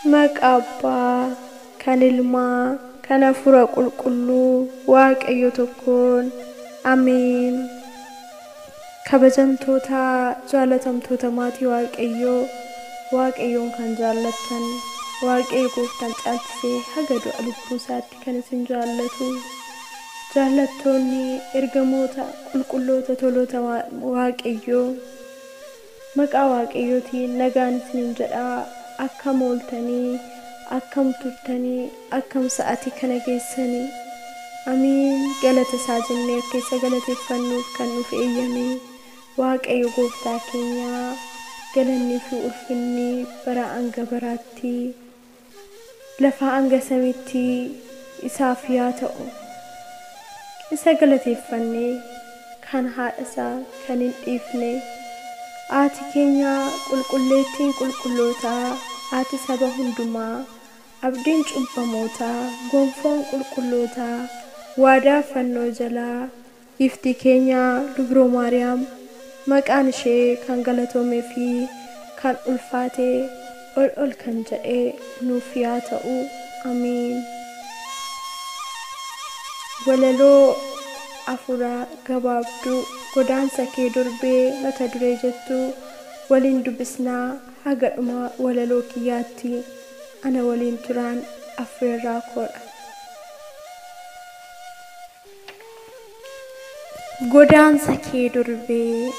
Maqaa Abbaa, kan Ilmaa, kan Hafuura Qulqulluu, Waaqayyo tokkoon. Ameen. Kabajamtoota jaalatamtoota maatii Waaqayyoo, Waaqayyoon kan jaallattan, Waaqayyo Gooftaan caalchisee haga du'a lubbuu isaatti kan isin jaallatu, jaallattoonni ergamoota qulqulloota toloota Waaqayyoo, maqaa Waaqayyootiin nagaan isiniin jedhaa. Akkam ooltanii, akkam turtanii, akkam sa'aatii kana geessanii. Amiin. Galata isaa jennee akka isa galateeffannuuf kan nuuf eeyyame Waaqayyo Gooftaa keenya, galannii fi ulfinni bara hanga baraatti, lafa hanga samiitti isaaf yaa ta'u. Isa galateeffannee kan haadha isaa kan hin dhiifne, haati keenya qulqulleettiin qulqullootaa, haati saba hundumaa, abdiin cubbamootaa, gonfoon qulqullootaa, waadaa fannoo jalaa, ifti keenya Dubroo Maariyaam, maqaan ishee kan galatoomee fi kan ulfaatee ol kan jedhee nuuf yaa ta'u. Amiin. Walaloo afuuraa gabaabduu godaansa kee durbee mata duree jettu waliin dubbisnaa haga dhuma walaloo kiyyaatti. Ana waliin turaan affeerraa koodha. Godaansa kee durbee.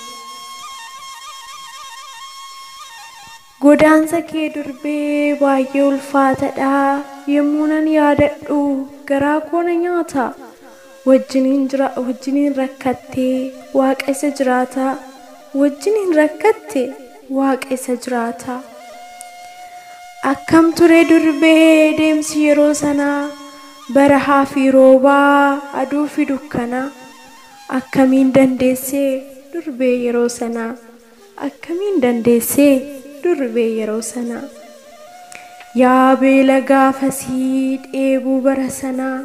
Godaansa kee durbee baay'ee ulfaataadha. Yommuu nan yaadadhu garaa koo na nyaata. Wajjiniin rakkattee Waaqa isa jiraata. Wajjiniin rakkatte Waaqa isa jiraata. Akkam ture durbee deemsi yeroo sanaa, barahaa fi roobaa, aduu fi dukkana. Akkamiin dandeessee durbee yeroo sanaa, akkamiin dandeessee durbee yeroo sanaa. Yaa beela gaafasii dheebuu bara sanaa,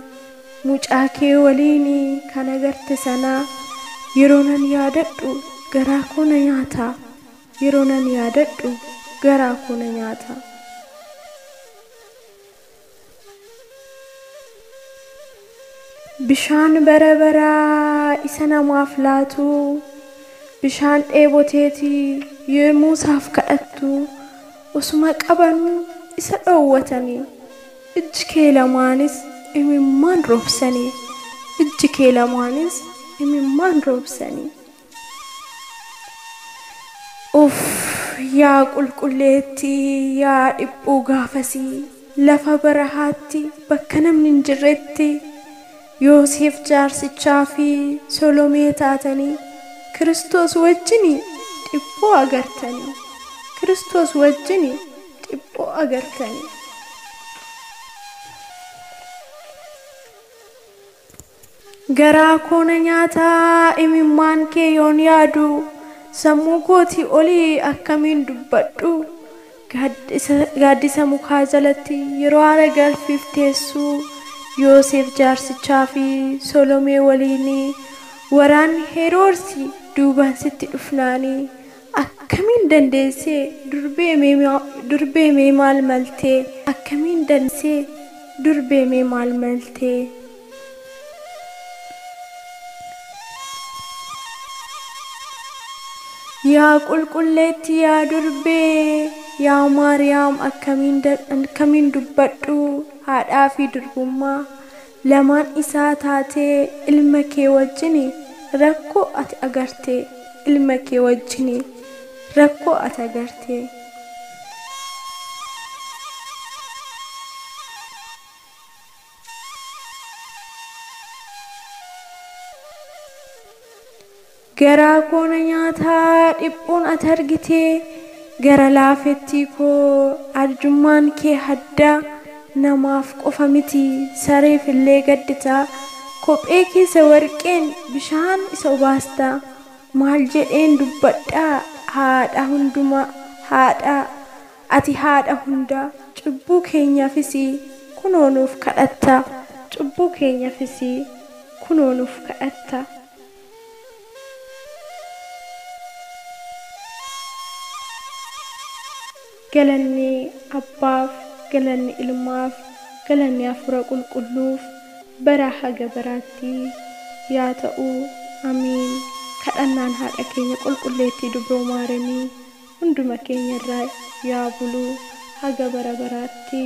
mucaa kee waliin kan agarte sanaa. Yeroo nan yaadadhu garaa koo na nyaata. Yeroo nan yaadadhu garaa koo na nyaata. Bishaan bara baraa isa namaaf laatu, bishaan dheeboteetii yommuu isaaf kadhattu, osuma qabanuu isa dhoowwatanii, ijji kee lamaanis imimmaan roobsanii, ijji kee lamaanis imimmaan roobsanii. Yaa qulqulleettii, yaa dhiphuu gaafasii, lafa barahaatti bakka namni hin jirretti, Yoosef jaarsichaa fi Solomee taatanii, Kiristoos wajjin dhiphoo agartanii, Kiristoos wajjin dhiphoo agartanii. Garaa koo na nyaataa imimmaan kee yoon yaadu, sammuu kootii olii akkamiin dubbadhu. Gaaddisa mukaa jalatti yeroo haara galfiif teessuu, Yoosef jaarsichaa fi Solomee waliin waraanni Heroodsi duubaan sitti dhufnaanii. Akkamiin dandeessee durbee mee maal maltee, akkamiin dandeessee durbee mee maal maltee. Yaa qulqulleetti yaa durbee, yaa Maariyaam akkamiin dubbadhu. Haadhaa fi durbummaa lamaan isaa taatee ilma kee wajjin rakkoo ati agarte, ilma kee wajjin rakkoo ati agarte. Garaa koo na nyaataa dhiphuun ati argitee, gara laafettii koo arjummaan kee haddaa. Namaaf qofa miti sareef illee gadditaa. Kophee keessa warqeen bishaan isa obaastaa. Maal jedheen dubbadhaa haadha hundumaa, haadha ati haadha hundaa. Cubbuu keenyaafis kunoo nuuf kadhatta, cubbuu keenyaafis kunoo nuuf kadhatta. Galanni Abbaaf, galanni ilmaaf galanni hafuura qulqulluuf bara haga baraatti yaa ta'u amiin. kadhannaan haadha keenya qulqulleettii dubroo maariyamii hunduma keenya irraa yaa bulu haga bara baraatti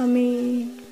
amiin.